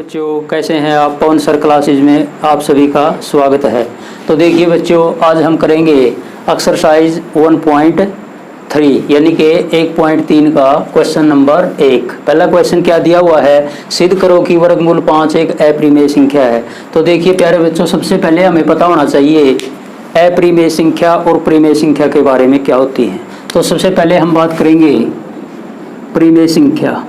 बच्चों, कैसे हैं आप। पवन सर क्लासेज में आप सभी का स्वागत है। तो देखिए बच्चों, आज हम करेंगे एक्सरसाइज 1.3 यानी कि 1.3 का क्वेश्चन नंबर 1। पहला क्वेश्चन क्या दिया हुआ है, सिद्ध करो कि वर्गमूल 5 एक अप्रिमेय संख्या है। तो देखिए प्यारे बच्चों, सबसे पहले हमें पता होना चाहिए अप्रिमेय संख्या और परिमेय संख्या के बारे में क्या होती है। तो सबसे पहले हम बात करेंगे परिमेय संख्या।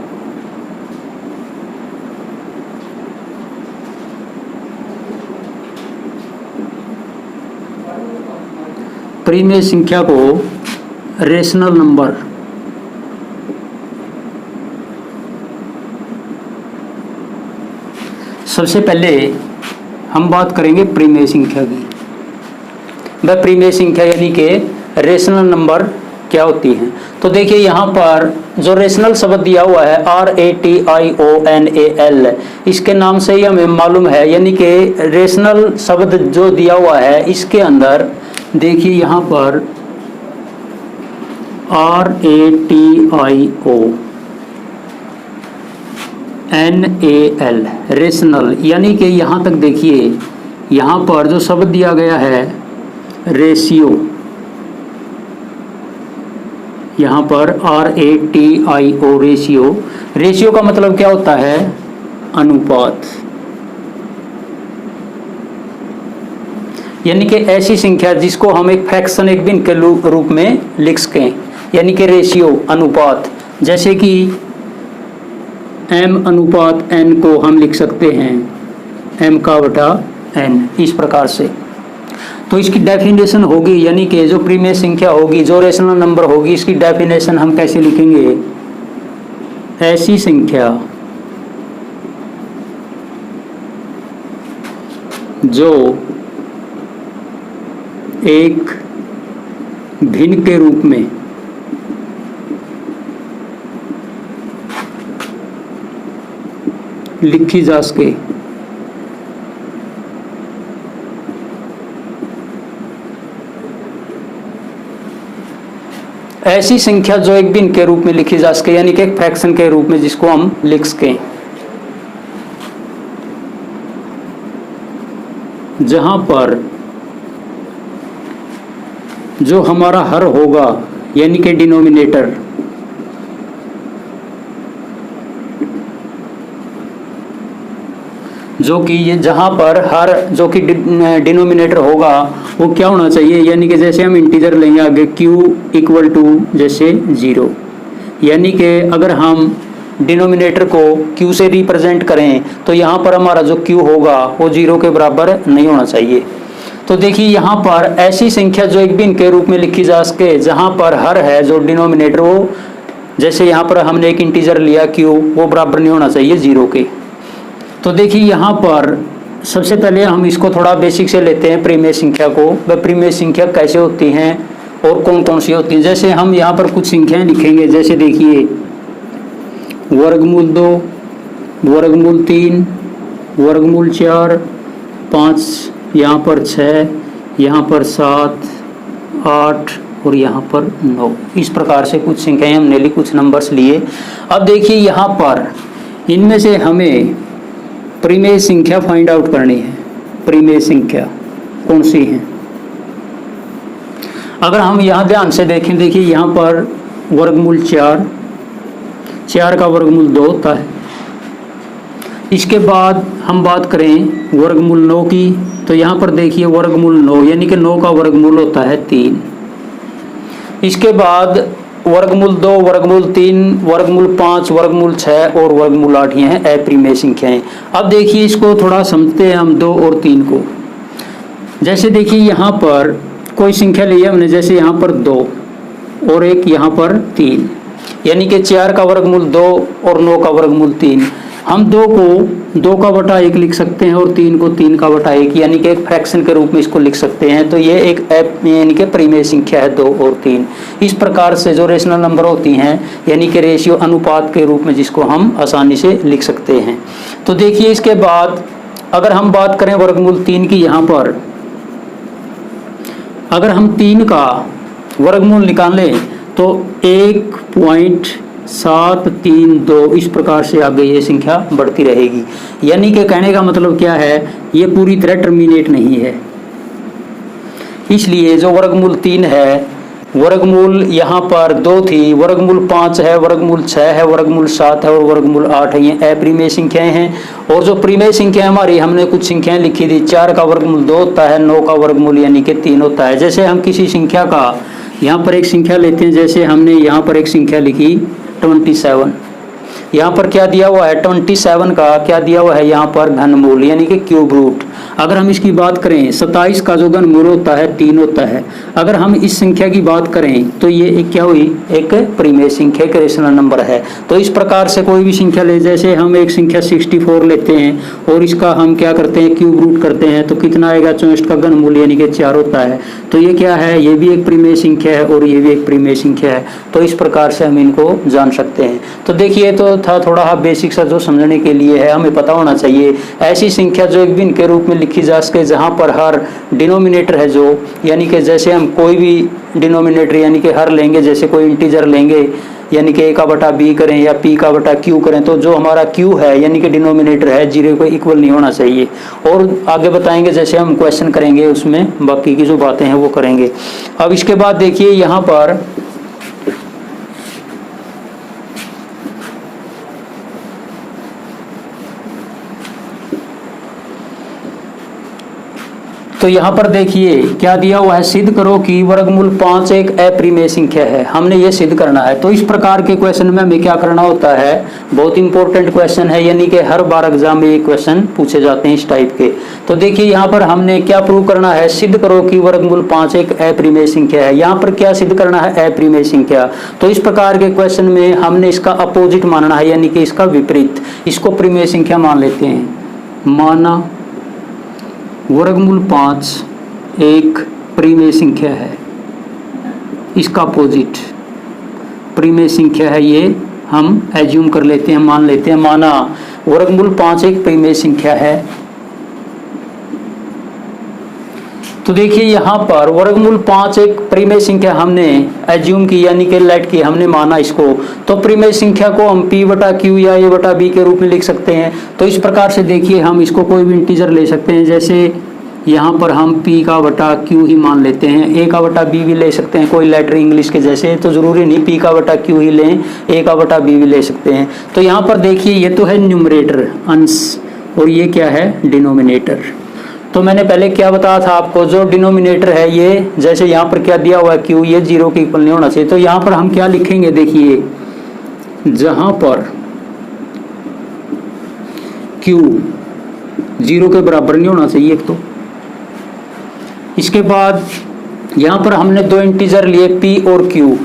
परिमेय संख्या को रेशनल नंबर सबसे पहले हम बात करेंगे परिमेय संख्या की। वह परिमेय संख्या यानी कि रेशनल नंबर क्या होती है। तो देखिए यहाँ पर जो रेशनल शब्द दिया हुआ है RATIONAL, इसके नाम से ही हमें मालूम है, यानी कि रेशनल शब्द जो दिया हुआ है इसके अंदर देखिए यहाँ पर RATIONAL रेशनल, यानी कि यहाँ तक देखिए यहाँ पर जो शब्द दिया गया है रेशियो, यहाँ पर RATIO रेशियो। रेशियो का मतलब क्या होता है, अनुपात, यानी कि ऐसी संख्या जिसको हम एक फ्रैक्शन, एक भिन्न के रूप में लिख सकें, यानी कि रेशियो, अनुपात। जैसे कि M अनुपात N को हम लिख सकते हैं M/N, इस प्रकार से। तो इसकी डेफिनेशन होगी, यानी कि जो परिमेय संख्या होगी, जो रेशनल नंबर होगी, इसकी डेफिनेशन हम कैसे लिखेंगे, ऐसी संख्या जो एक भिन्न के रूप में लिखी जा सके। ऐसी संख्या जो एक भिन्न के रूप में लिखी जा सके, यानी कि एक फ्रैक्शन के रूप में जिसको हम लिख सकें, जहां पर जो हमारा हर होगा, यानी कि डिनोमिनेटर, जो कि ये जहाँ पर हर जो कि डिनोमिनेटर होगा वो क्या होना चाहिए, यानी कि जैसे हम इंटीजर लेंगे आगे q = जैसे 0, यानी कि अगर हम डिनोमिनेटर को q से रिप्रेजेंट करें तो यहाँ पर हमारा जो q होगा वो 0 के बराबर नहीं होना चाहिए। तो देखिए यहाँ पर ऐसी संख्या जो एक भिन्न के रूप में लिखी जा सके, जहाँ पर हर है जो डिनोमिनेटर, वो जैसे यहाँ पर हमने एक इंटीजर लिया q, वो बराबर नहीं होना चाहिए 0 के। तो देखिए यहाँ पर सबसे पहले हम इसको थोड़ा बेसिक से लेते हैं, परिमेय संख्या को। वह परिमेय संख्या कैसे होती हैं और कौन कौन सी होती हैं। जैसे हम यहाँ पर कुछ संख्याएं लिखेंगे, जैसे देखिए वर्गमूल 2, वर्गमूल 3, वर्गमूल 4, 5, यहाँ पर 6, यहाँ पर 7, 8 और यहाँ पर 9। इस प्रकार से कुछ संख्याएं हमने ली, कुछ नंबर्स लिए। अब देखिए यहाँ पर इनमें से हमें परिमेय संख्या फाइंड आउट करनी है। परिमेय संख्या कौन सी है, अगर हम यहाँ ध्यान से देखें, देखिए यहाँ पर वर्गमूल 4 का वर्गमूल 2 होता है। इसके बाद हम बात करें वर्गमूल 9 की, तो यहाँ पर देखिए वर्गमूल 9, यानी कि 9 का वर्गमूल होता है 3। इसके बाद वर्गमूल 2, वर्गमूल 3, वर्गमूल 5, वर्गमूल 6 और वर्गमूल 8, ये हैं अप्रिमेय संख्याएं। अब देखिए इसको थोड़ा समझते हैं हम 2 और 3 को। जैसे देखिए यहाँ पर कोई संख्या ली है हमने, जैसे यहाँ पर 2 और एक यहाँ पर 3, यानी कि 4 का वर्गमूल 2 और 9 का वर्गमूल 3। हम 2 को 2/1 लिख सकते हैं और 3 को 3/1, यानी कि एक फ्रैक्शन के रूप में इसको लिख सकते हैं। तो ये एक यानी कि परिमेय संख्या है 2 और 3। इस प्रकार से जो रेशनल नंबर होती हैं, यानी कि रेशियो, अनुपात के रूप में, जिसको हम आसानी से लिख सकते हैं। तो देखिए इसके बाद अगर हम बात करें वर्गमूल 3 की, यहाँ पर अगर हम 3 का वर्गमूल निकालें तो 1.3 7 3 2 इस प्रकार से आगे ये संख्या बढ़ती रहेगी। यानी कि कहने का मतलब क्या है, ये पूरी तरह टर्मिनेट नहीं है। इसलिए जो वर्गमूल 3 है, वर्गमूल यहाँ पर 2 थी, वर्गमूल 5 है, वर्गमूल 6 है, वर्गमूल 7 है और वर्गमूल 8 है, ये अप्रिमेय संख्याएं हैं। और जो प्रिमेय संख्या हमारी, हमने कुछ संख्याएं लिखी थी, 4 का वर्गमूल 2 होता है, 9 का वर्गमूल यानी कि 3 होता है। जैसे हम किसी संख्या का यहाँ पर एक संख्या लेते हैं, जैसे हमने यहाँ पर एक संख्या लिखी 27, यहाँ पर क्या दिया हुआ है, 27 का क्या दिया हुआ है यहाँ पर घनमूल यानी कि क्यूब रूट। अगर हम इसकी बात करें, 27 का जो घनमूल होता है 3 होता है। अगर हम इस संख्या की बात करें तो ये एक क्या हुई, एक प्रिमेय संख्या, एक रेशनल नंबर है। तो इस प्रकार से कोई भी संख्या ले, जैसे हम एक संख्या 64 लेते हैं और इसका हम क्या करते हैं, क्यूब रूट करते हैं, तो कितना आएगा, 64 का घनमूल यानी कि 4 होता है। तो ये क्या है, ये भी एक प्रिमेय संख्या है और ये भी एक प्रिमेय संख्या है। तो इस प्रकार से हम इनको जान सकते हैं। तो देखिए, तो था थोड़ा बेसिक सा जो समझने के लिए है, हमें पता होना चाहिए ऐसी संख्या जो एक भिन्न के रूप में लिखी जा सके, जहाँ पर हर डिनोमिनेटर है जो, यानी कि जैसे हम कोई भी डिनोमिनेटर यानी कि हर लेंगे, जैसे कोई इंटीजर लेंगे यानी कि a/b करें या p/q करें, तो जो हमारा q है यानी कि डिनोमिनेटर है 0 को इक्वल नहीं होना चाहिए। और आगे बताएंगे, जैसे हम क्वेश्चन करेंगे उसमें बाकी की जो बातें हैं वो करेंगे। अब इसके बाद देखिए यहाँ पर तो यहाँ पर देखिए क्या दिया हुआ है, सिद्ध करो कि वर्गमूल 5 एक अप्रिमेय संख्या है। हमने ये सिद्ध करना है। तो इस प्रकार के क्वेश्चन में हमें क्या करना होता है, बहुत इंपॉर्टेंट क्वेश्चन है, यानी कि हर बार एग्जाम में ये क्वेश्चन पूछे जाते हैं इस टाइप के। तो देखिए यहाँ पर हमने क्या प्रूव करना है, सिद्ध करो कि वर्गमूल 5 एक अप्रिमेय संख्या है। यहाँ पर क्या सिद्ध करना है, अप्रिमेय संख्या। तो इस प्रकार के क्वेश्चन में हमने इसका अपोजिट मानना है, यानी कि इसका विपरीत, इसको प्रिमेय संख्या मान लेते हैं। माना वर्गमूल 5 एक प्रिमेय संख्या है, इसका अपोजिट प्रिमेय संख्या है, ये हम एज्यूम कर लेते हैं, मान लेते हैं। माना वर्गमूल 5 एक प्रिमेय संख्या है। तो देखिए यहाँ पर वर्गमूल 5 एक प्रिमेय संख्या हमने एज्यूम की, यानी कि लेट की, हमने माना इसको। तो प्रिमेय संख्या को हम p/q या a/b के रूप में लिख सकते हैं। तो इस प्रकार से देखिए हम इसको कोई भी इंटीजर ले सकते हैं, जैसे यहाँ पर हम p/q ही मान लेते हैं, a/b भी ले सकते हैं, कोई लेटर इंग्लिश के जैसे, तो ज़रूरी नहीं p/q ही लें, a/b भी ले सकते हैं। तो यहाँ पर देखिए ये तो है न्यूमरेटर अंश और ये क्या है, डिनोमिनेटर। तो मैंने पहले क्या बताया था आपको, जो डिनोमिनेटर है ये, जैसे यहाँ पर क्या दिया हुआ है q, ये 0 के इक्वल नहीं होना चाहिए। तो यहाँ पर हम क्या लिखेंगे, देखिए जहाँ पर q 0 के बराबर नहीं होना चाहिए एक तो। इसके बाद यहाँ पर हमने दो इंटीजर लिए p और q,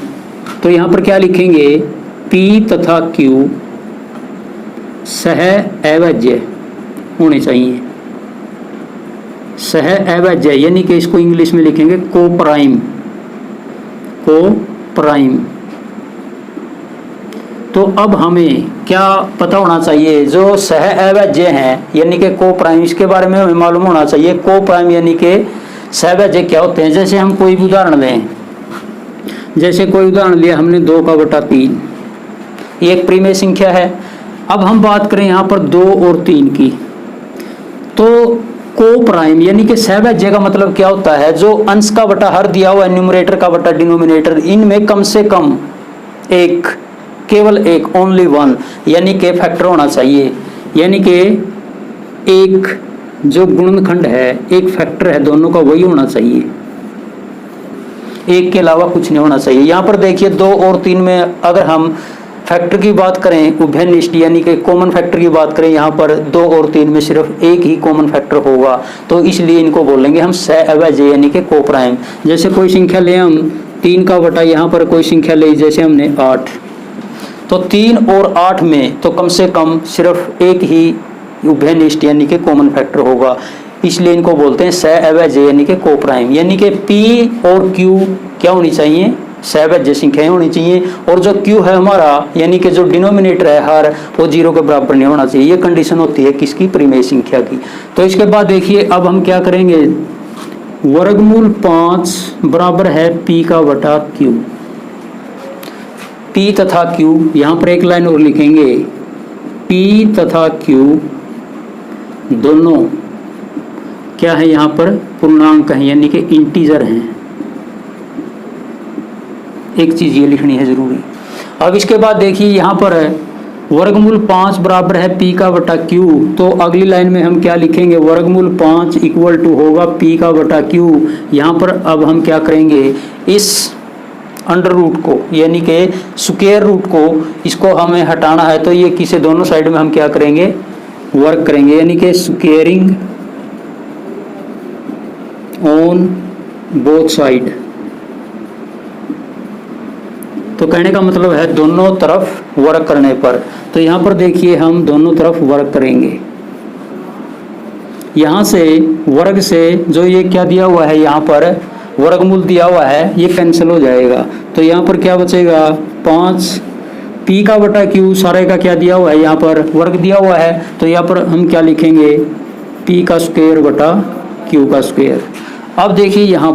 तो यहाँ पर क्या लिखेंगे, p तथा q सह अवज्य होने चाहिए। सह अवज्य यानी कि इसको इंग्लिश में लिखेंगे को प्राइम, को प्राइम। तो अब हमें क्या पता होना चाहिए, जो सह अवज्य हैं यानी कि को प्राइम, इसके बारे में हमें मालूम होना चाहिए। को प्राइम यानी कि सहअवज्य क्या होते हैं। जैसे हम कोई भी उदाहरण लें, जैसे कोई उदाहरण लिया हमने 2/3, ये एक प्रिमेय संख्या है। अब हम बात करें यहाँ पर 2 और 3 की, तो को प्राइम यानी कि सहअवज्य का मतलब क्या होता है, जो अंश का बटा हर दिया हुआ है, न्यूमरेटर का बटा डिनोमिनेटर, इनमें कम से कम एक, केवल एक, ओनली वन, यानी कि फैक्टर होना चाहिए। यानी कि एक जो गुणनखंड है, एक फैक्टर है दोनों का, वही होना चाहिए, एक के अलावा कुछ नहीं होना चाहिए। यहाँ पर देखिए 2 और 3 में अगर हम फैक्टर की बात करें, उभयनिष्ठ यानी कि कॉमन फैक्टर की बात करें, यहाँ पर 2 और 3 में सिर्फ एक ही कॉमन फैक्टर होगा, तो इसलिए इनको बोलेंगे हम सहअवज्य यानी कि को प्राइम। जैसे कोई संख्या ले हम 3 का बटा, यहाँ पर कोई संख्या ले जैसे हमने 8, तो 3 और 8 में तो कम से कम सिर्फ एक ही उभयनिष्ठ यानी कि कॉमन फैक्टर होगा, इसलिए इनको बोलते हैं सहअवज्य यानी कि को प्राइम। यानी कि p और q क्या होनी चाहिए, सहअवज्य संख्याएं होनी चाहिए, और जो q है हमारा यानी कि जो डिनोमिनेटर है हर, वो 0 के बराबर नहीं होना चाहिए। ये कंडीशन होती है किसकी, प्रिमेय संख्या की। तो इसके बाद देखिए अब हम क्या करेंगे, वर्गमूल 5 बराबर है p/q। P तथा Q, यहाँ पर एक लाइन और लिखेंगे, P तथा Q दोनों क्या है, यहाँ पर पूर्णांक हैं, यानी कि इंटीजर हैं। एक चीज़ ये लिखनी है ज़रूरी। अब इसके बाद देखिए यहाँ पर है वर्गमूल 5 बराबर है P का बटा Q, तो अगली लाइन में हम क्या लिखेंगे, वर्गमूल 5 इक्वल टू होगा P का बटा Q। यहाँ पर अब हम क्या करेंगे, इस अंडर रूट को यानी कि स्क्वायर रूट को, इसको हमें हटाना है, तो ये किसे दोनों साइड में हम क्या करेंगे, वर्क करेंगे, यानी कि स्क्वेयरिंग ऑन बोथ साइड। तो कहने का मतलब है दोनों तरफ वर्क करने पर। तो यहाँ पर देखिए हम दोनों तरफ वर्क करेंगे। यहाँ से वर्ग से जो ये क्या दिया हुआ है, यहाँ पर वर्गमूल दिया हुआ है, ये कैंसिल हो जाएगा। तो यहाँ पर क्या बचेगा, 5 P का बटा Q, सारे का क्या दिया हुआ है, यहाँ पर वर्ग दिया हुआ है। तो यहाँ पर हम क्या लिखेंगे, P का स्क्वायर बटा Q का स्क्वायर। अब देखिए यहाँ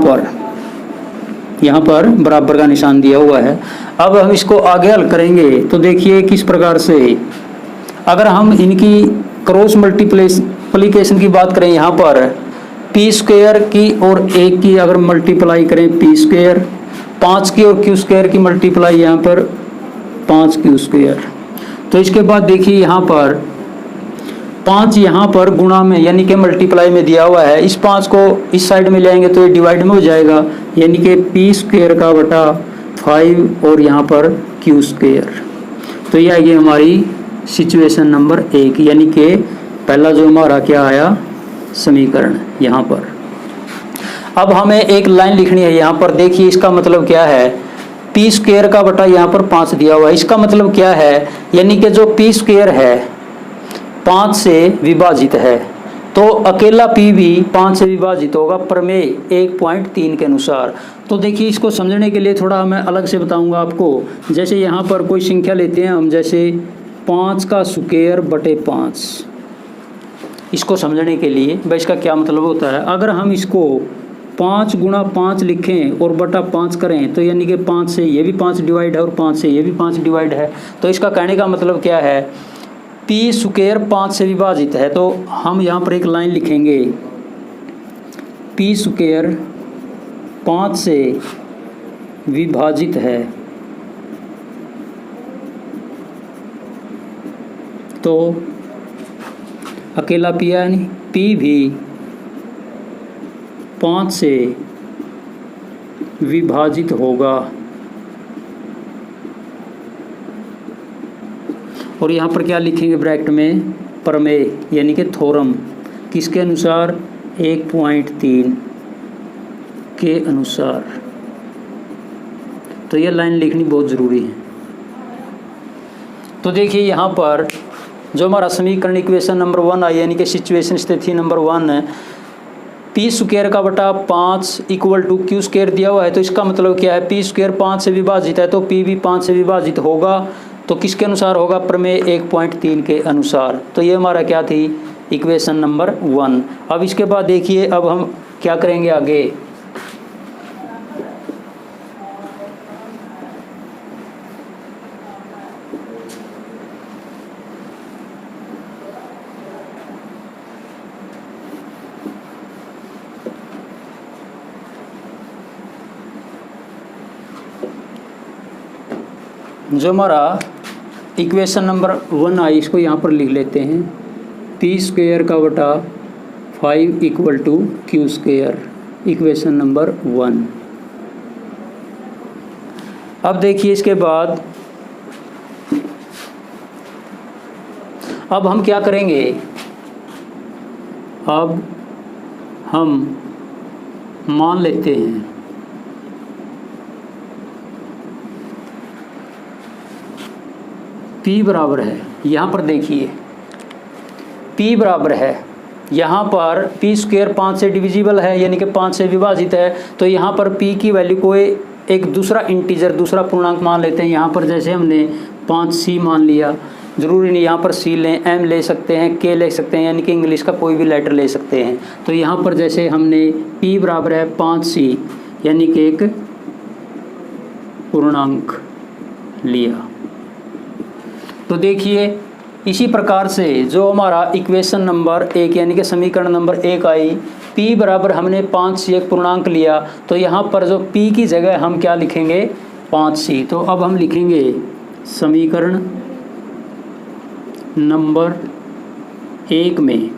पर बराबर का निशान दिया हुआ है। अब हम इसको आगे हल करेंगे तो देखिए किस प्रकार से, अगर हम इनकी क्रॉस मल्टीप्लिकेशन की बात करें, यहाँ पर P स्क्वायर की और 1 की अगर मल्टीप्लाई करें P स्क्वायर, 5 की और Q स्क्वायर की मल्टीप्लाई यहाँ पर 5Q स्क्वायर। तो इसके बाद देखिए यहाँ पर 5 यहाँ पर गुणा में यानी कि मल्टीप्लाई में दिया हुआ है, इस 5 को इस साइड में ले आएंगे तो ये डिवाइड में हो जाएगा, यानी कि P स्क्वायर का बटा 5 और यहाँ पर Q स्क्वायर। तो ये आएगी हमारी सिचुएशन नंबर 1, यानी कि पहला जो हमारा क्या आया समीकरण यहाँ पर। अब हमें एक लाइन लिखनी है यहाँ पर, देखिए इसका मतलब क्या है, P स्क्वायर का बटा यहाँ पर 5 दिया हुआ है, इसका मतलब क्या है, यानी कि जो P स्क्वायर है 5 से विभाजित है, तो अकेला P भी 5 से विभाजित होगा प्रमेय 1.3 के अनुसार। तो देखिए इसको समझने के लिए थोड़ा मैं अलग से बताऊंगा आपको। जैसे यहाँ पर कोई संख्या लेते हैं हम, जैसे 5 का स्क्वायर बटे 5, इसको समझने के लिए भाई इसका क्या मतलब होता है, अगर हम इसको 5 गुणा 5 लिखें और बटा 5 करें, तो यानी कि 5 से ये भी 5 डिवाइड है और 5 से ये भी 5 डिवाइड है। तो इसका कहने का मतलब क्या है, P स्क्वायर 5 से विभाजित है, तो हम यहाँ पर एक लाइन लिखेंगे, P स्क्वायर 5 से विभाजित है, तो अकेला P है, नहीं P भी 5 से विभाजित होगा। और यहाँ पर क्या लिखेंगे ब्रैकेट में, प्रमेय यानी कि थ्योरम, किसके अनुसार, 1.3 के अनुसार। तो ये लाइन लिखनी बहुत ज़रूरी है। तो देखिए यहाँ पर जो हमारा समीकरण इक्वेशन नंबर 1 आई, यानी कि सिचुएशन स्थिति नंबर 1 है, P स्क्वायर का बटा 5 इक्वल टू Q स्क्वायर दिया हुआ है। तो इसका मतलब क्या है, P स्क्वायर 5 से विभाजित है, तो P भी 5 से विभाजित होगा। तो किसके अनुसार होगा, प्रमेय 1.3 के अनुसार। तो ये हमारा क्या थी, इक्वेशन नंबर 1। अब इसके बाद देखिए अब हम क्या करेंगे आगे, जो हमारा इक्वेशन नंबर 1 आई, इसको यहाँ पर लिख लेते हैं, P स्क्वायर का बटा 5 equal to Q square, equation number 1। अब देखिए इसके बाद अब हम क्या करेंगे, अब हम मान लेते हैं P बराबर है, यहाँ पर देखिए P बराबर है, यहाँ पर P स्क्वायर 5 से डिविजिबल है, यानी कि 5 से विभाजित है। तो यहाँ पर P की वैल्यू को एक दूसरा इंटीजर, दूसरा पूर्णांक मान लेते हैं। यहाँ पर जैसे हमने 5C मान लिया, ज़रूरी नहीं यहाँ पर C लें, M ले सकते हैं, K ले सकते हैं, यानी कि इंग्लिश का कोई भी लेटर ले सकते हैं। तो यहाँ पर जैसे हमने P बराबर है 5C, यानी कि एक पूर्णांक, लिया। तो देखिए इसी प्रकार से जो हमारा इक्वेशन नंबर 1 यानी कि समीकरण नंबर 1 आई, p बराबर हमने 5c एक पूर्णांक लिया, तो यहाँ पर जो p की जगह हम क्या लिखेंगे 5c। तो अब हम लिखेंगे समीकरण नंबर 1 में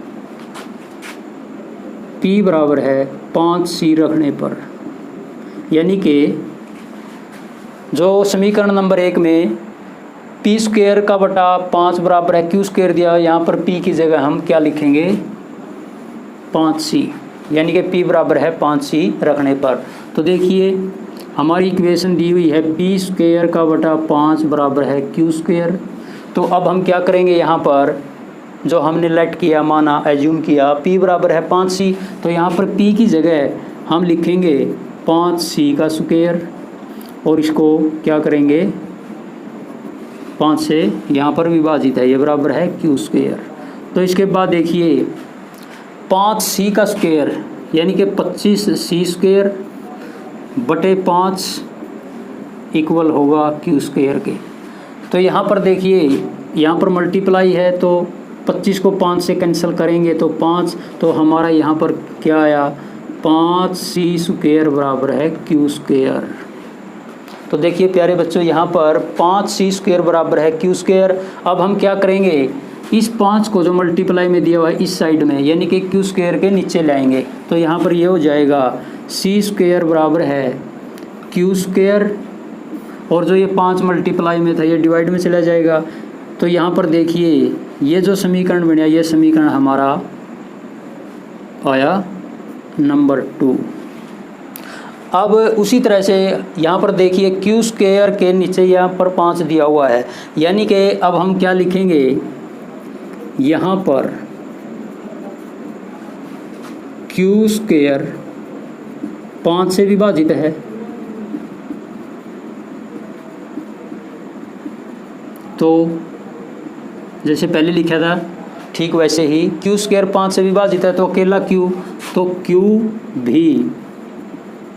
p बराबर है 5c रखने पर, यानी कि जो समीकरण नंबर 1 में पी स्क्वायर का बटा 5 बराबर है क्यू स्क्वायर दिया, यहाँ पर p की जगह हम क्या लिखेंगे 5c, यानी कि p बराबर है 5c रखने पर। तो देखिए हमारी इक्वेशन दी हुई है पी स्क्वायर का बटा 5 बराबर है क्यू स्क्वायर। तो अब हम क्या करेंगे, यहाँ पर जो हमने लेट किया, माना एज्यूम किया p बराबर है 5c, तो यहाँ पर p की जगह हम लिखेंगे 5c का स्क्वायर और इसको क्या करेंगे 5 से यहाँ पर विभाजित है, ये बराबर है क्यू स्क्वायर। तो इसके बाद देखिए 5c का स्क्वायर यानी कि 25c स्क्वायर बटे 5 इक्वल होगा क्यू स्क्वायर के। तो यहाँ पर देखिए यहाँ पर मल्टीप्लाई है, तो 25 को 5 से कैंसिल करेंगे तो 5, तो हमारा यहाँ पर क्या आया 5c स्क्वायर बराबर है क्यू स्क्वायर। तो देखिए प्यारे बच्चों यहाँ पर 5c स्क्वायर बराबर है क्यू स्क्वायर। अब हम क्या करेंगे, इस 5 को जो मल्टीप्लाई में दिया हुआ है इस साइड में यानी कि क्यू स्क्वायर के नीचे लाएंगे, तो यहाँ पर ये हो जाएगा c स्क्वायर बराबर है क्यू स्क्वायर, और जो ये 5 मल्टीप्लाई में था ये डिवाइड में चला जाएगा। तो यहाँ पर देखिए ये जो समीकरण बना, ये समीकरण हमारा आया नंबर 2। अब उसी तरह से यहाँ पर देखिए क्यू स्क्वायर के नीचे यहाँ पर 5 दिया हुआ है, यानी कि अब हम क्या लिखेंगे, यहाँ पर क्यू स्क्वायर 5 से विभाजित है, तो जैसे पहले लिखा था ठीक वैसे ही क्यू स्क्वायर 5 से विभाजित है, तो अकेला क्यू, तो क्यू भी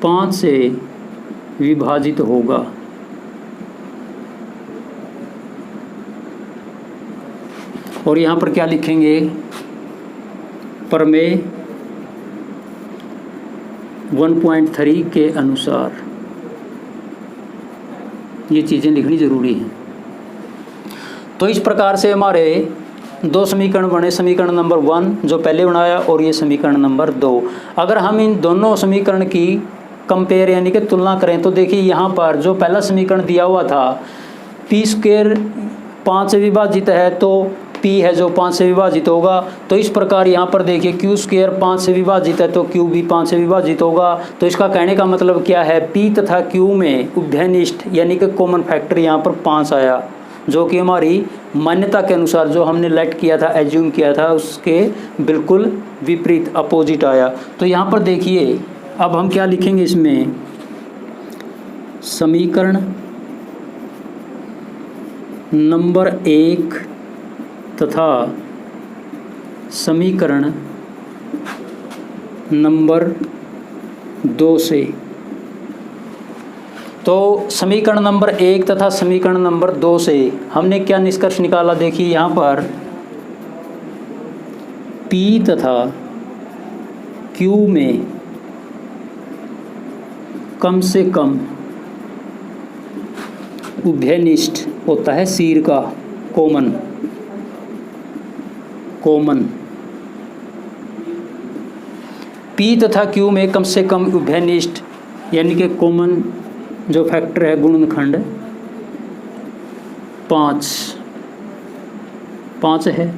5 से विभाजित होगा। और यहाँ पर क्या लिखेंगे, प्रमेय 1.3 के अनुसार ये चीज़ें लिखनी ज़रूरी हैं। तो इस प्रकार से हमारे 2 समीकरण बने, समीकरण नंबर 1 जो पहले बनाया और ये समीकरण नंबर 2। अगर हम इन दोनों समीकरण की कंपेयर यानी कि तुलना करें, तो देखिए यहाँ पर जो पहला समीकरण दिया हुआ था पी स्क्वायर 5 से विभाजित है, तो p है जो 5 से विभाजित होगा। तो इस प्रकार यहाँ पर देखिए क्यू स्क्वायर 5 से विभाजित है, तो q भी 5 से विभाजित होगा। तो इसका कहने का मतलब क्या है, p तथा q में उभयनिष्ठ यानी कि कॉमन फैक्टर यहाँ पर 5 आया, जो कि हमारी मान्यता के अनुसार जो हमने लेट किया था, एज्यूम किया था, उसके बिल्कुल विपरीत अपोजिट आया। तो यहाँ पर देखिए अब हम क्या लिखेंगे, इसमें समीकरण नंबर 1 तथा समीकरण नंबर 2 से। तो समीकरण नंबर 1 तथा समीकरण नंबर 2 से हमने क्या निष्कर्ष निकाला, देखिए यहाँ पर P तथा Q में कम से कम उभयनिष्ठ होता है शीर का कॉमन P तथा Q में कम से कम उभयनिष्ठ यानी कि कॉमन जो फैक्टर है गुणनखंड 5 है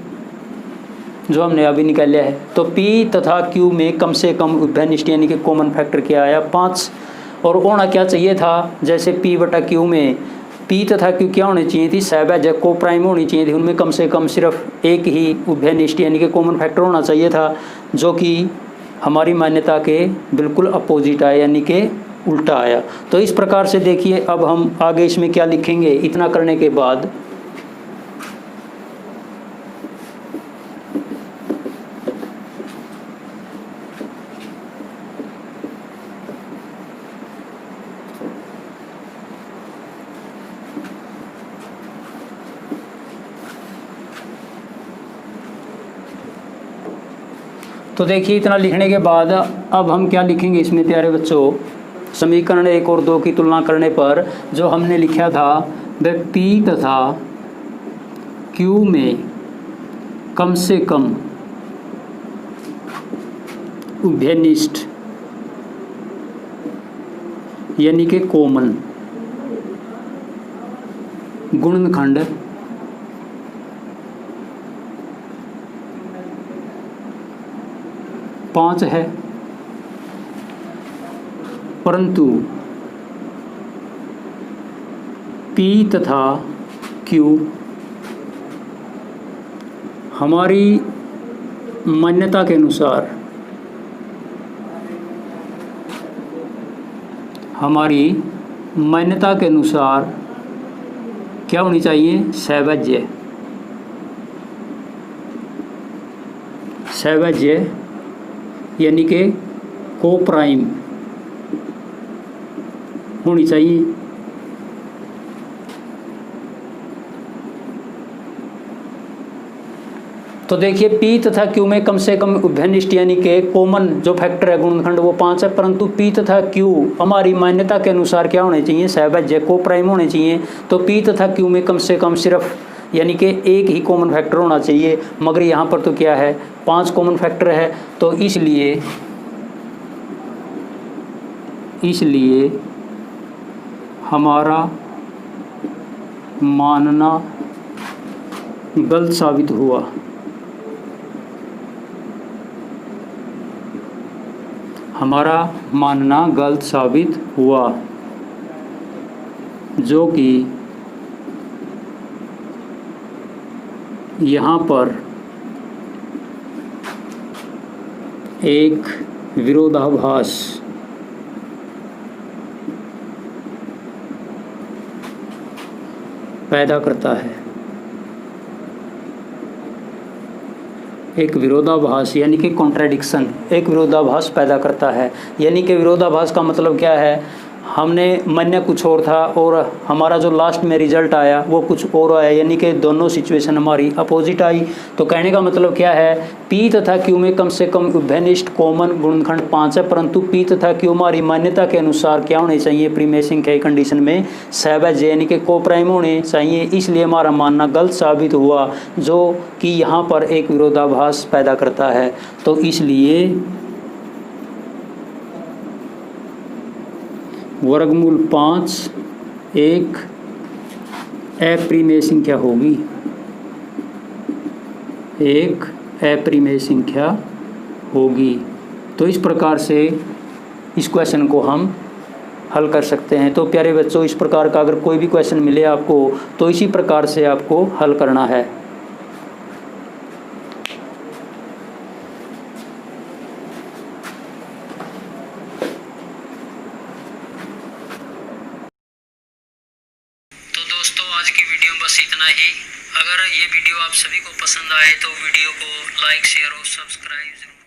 जो हमने अभी निकाला है। तो P तथा Q में कम से कम उभयनिष्ठ यानी कि कॉमन फैक्टर क्या आया 5, और होना क्या चाहिए था, जैसे P बटा Q में P तथा Q क्या होनी चाहिए थी, सहभाज्य को प्राइम होनी चाहिए थी, उनमें कम से कम सिर्फ एक ही उभयनिष्ठ यानी कि कॉमन फैक्टर होना चाहिए था, जो कि हमारी मान्यता के बिल्कुल अपोजिट आया यानी कि उल्टा आया। तो इस प्रकार से देखिए अब हम आगे इसमें क्या लिखेंगे, इतना करने के बाद तो देखिए इतना लिखने के बाद अब हम क्या लिखेंगे इसमें प्यारे बच्चों, समीकरण 1 और 2 की तुलना करने पर जो हमने लिखा था वह P तथा Q में कम से कम उभयनिष्ठ यानी कि कॉमन गुणनखंड पाँच है, परंतु P तथा Q हमारी मान्यता के अनुसार, हमारी मान्यता के अनुसार क्या होनी चाहिए, सहवज्य, सहवज्य यानी कि कोप्राइम होनी चाहिए। तो देखिए P तथा Q में कम से कम उभयनिष्ठ यानी कि कॉमन जो फैक्टर है गुणनखंड वो 5 है, परंतु P तथा Q हमारी मान्यता के अनुसार क्या होने चाहिए, सहवज्य कोप्राइम होने चाहिए। तो P तथा Q में कम से कम सिर्फ यानी कि एक ही कॉमन फैक्टर होना चाहिए, मगर यहाँ पर तो क्या है 5 कॉमन फैक्टर है। तो इसलिए हमारा मानना गलत साबित हुआ। हमारा मानना गलत साबित हुआ, जो कि यहाँ पर एक विरोधाभास पैदा करता है। एक विरोधाभास यानी कि कॉन्ट्रडिक्शन, एक विरोधाभास पैदा करता है। यानी कि विरोधाभास का मतलब क्या है, हमने मान्य कुछ और था और हमारा जो लास्ट में रिजल्ट आया वो कुछ और आया, यानी कि दोनों सिचुएशन हमारी अपोजिट आई। तो कहने का मतलब क्या है, P तथा Q में कम से कम उभयनिष्ठ कॉमन गुणनखंड 5 है, परंतु P तथा Q हमारी मान्यता के अनुसार क्या होने चाहिए, प्रीमेसिंग के कंडीशन में सहवज्य यानी कि कोप्राइम होने चाहिए। इसलिए हमारा मानना गलत साबित हुआ, जो कि यहाँ पर एक विरोधाभास पैदा करता है। तो इसलिए वर्गमूल 5 एक अप्रिमेय संख्या होगी, एक अप्रिमेय संख्या होगी। तो इस प्रकार से इस क्वेश्चन को हम हल कर सकते हैं। तो प्यारे बच्चों, इस प्रकार का अगर कोई भी क्वेश्चन मिले आपको तो इसी प्रकार से आपको हल करना है। आज की वीडियो बस इतना ही। अगर ये वीडियो आप सभी को पसंद आए तो वीडियो को लाइक, शेयर और सब्सक्राइब जरूर